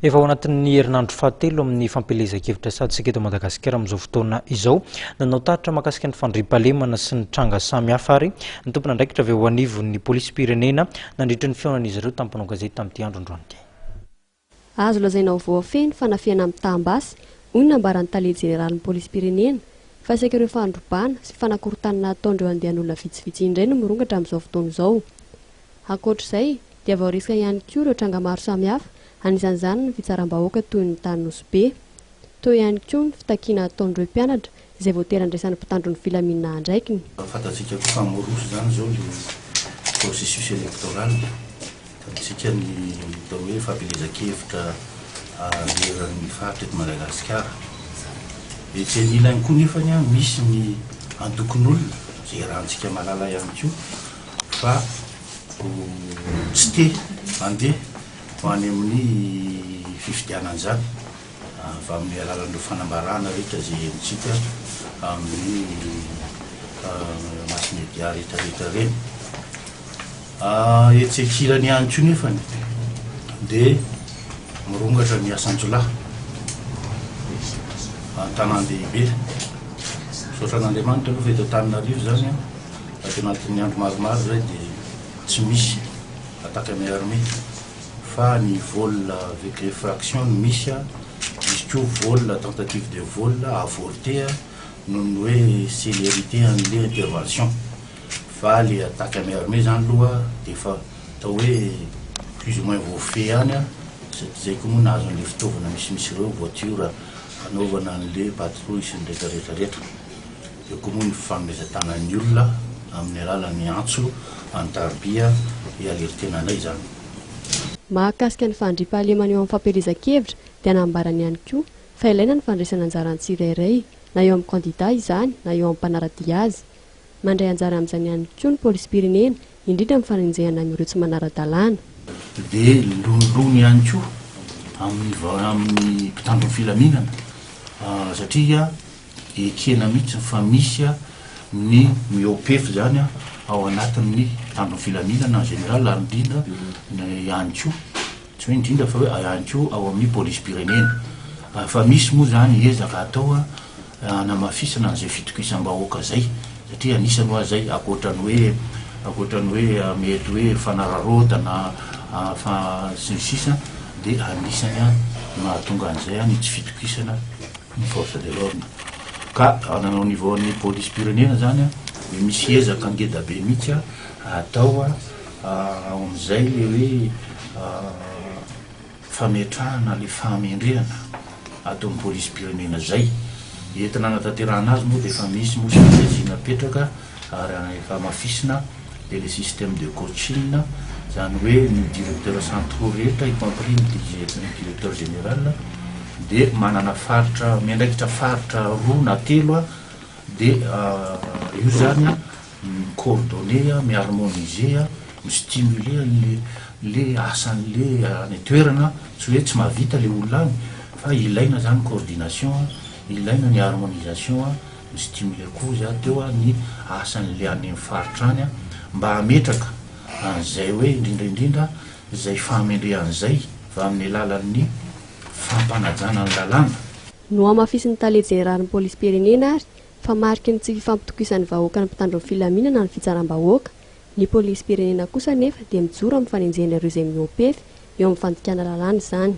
Efa ao anatin'ny herinandro fahatelo amin'ny fampelezan-kevitra sadisika eto Madagasikara amin'izao fotoana izao nanao taratra mahakasika ny fandriampahalemana sy ny tranga samihafa ary ny tompona andraikitra avy ao anivon'ny polisy-pirenena nandritra ny fiaonan'izy ireo tamin'ny mpanao gazety tamin'ity andro androany. Azo lazaina ho voafeny fanafiana amin'ny tambasy hoy ny nambaran'ny tale jeneralin'ny polisy-pirenena fa saika ireo fandrobana sy fanakorontanana ataondreo andehan'olona vitsivitsy indray no mirongatra amin'izao fotoana izao. Ankoatr'izay dia voarisika ihany koa ireo tranga maro samihafa. Anisan'izany ny fitsaram-bahoaka toy ny tany Nosbe, toy ihany koa ny fitakiana ataondreo mpianatra izay voatera andraisan'ny mpitandro ny filaminana andraikiny. Fantatsika ko fa moroso zany zao le processus électoral tantsika ny atao hoe fampelezan-kevitra leran'ny faritra eto Madagasikara. Dia tsy ilainy koa nefany misy ny antokon'olona izay rahantsika malala ihany koa fa tsy te mandeha ho any amin'ny fifidianan'izany fa amin'ny alalan'ireo fanambarana rehetra izay henontsika amin'ny mass media rehetrarehetra reny. Etsekilany ihany koa nefany dia mirongatra ny asan-jolahy an-tanan-dehibe. Sotran'Andriamanitra aloha fa eto Antananarivo zany teo anatin'ny andro maromaro zay dia tsy misy attaque à main armée fa ny vol avec effraction misy misy koa vol tentative de vol avorté noho ny hoe célérité an'le intervention fa le attaque à main armée zany aloha dia efa atao hoe plus ou moins voafehy ihany zay koa moa nahazo an'le fitaovana misimisy ireo voiture anaovana an'le patrouille sy ny rehetrarehetrarehetra. Eo koa moa ny fanomezan-tanan'ny olona amin'ny alalan'ny antso an-tarobia alertenanay zany. Mahakasika ny fandriampahalemana eo amin'ny fampelezan-kevitra dia nambarany ihany koa fa ilaina ny fandraisana anjara tsirairay na eo amin'ny kandida izany na eo amin'ny mpanaradia azy. Mandray anjara amin'izany ihany koa ny polisy-pirenena indrindra amin'ny fanenjehana amin'ireo tsy manara-dalàna. Dia lonolony ihany koa amin'ny mpitandro ny filaminana satria ekena mihitsy fa misy ny miopefy zany ao anatin'ny mpitandro ny filaminana en général ary indrindra ihany koa tsy hoe indrindra fa hoe ihany koa ao amin'ny polisy-pirenena. Fa misy moa zany ezaka atao hanamafisana an'izay fitokisam-bahoaka zay satria anisany hoa zay akoatrany hoe mety hoe fanararotana sy ny sisa dia anisany mahatonga an'izay ny tsy fitokisana ny force de l'ordre. Ka nanao niveau ny polisy-pirenena zany misy ezaka ngeda be mihitsy atao amin'izay le hoe fametrahana le fahamendrehana atao amin'ny polisy-pirenena zay. Entina hanatanterahana azy moa dia efa misy moa syna petraka ary efa mafisina dia le système de coaching zany hoe ny directeur centraux rehetra y compris ny directeur général dia manana faritra miandraikitra faritra roa na telo dia io zany coordonné miharmoniser mistimuler le asan'le any toerana tsy hoe tsy mahavita le olona any fa ilaina zany coordination ilaina ny harmonisation mistimuler koa za teo ny asan'le any amin'ny faritra any mba hametraka an'izay hoe indrindraindrindra izay fahamendrehan'izay fa amin'ny alalan'ny fampanajana ny lalàna. No amafisin'ny tale jeneralin'ny polisy-pirenena ary fa mariky ny tsy fifampitokisan'ny vahoaka ny mpitandro ny filaminana ny fitsaram-bahoaka. Ny polisy-pirenena kosa nefa dia mijoro amin'ny fanenjehana ireo izay miopefy eo amin'ny fandikana lalàna izany.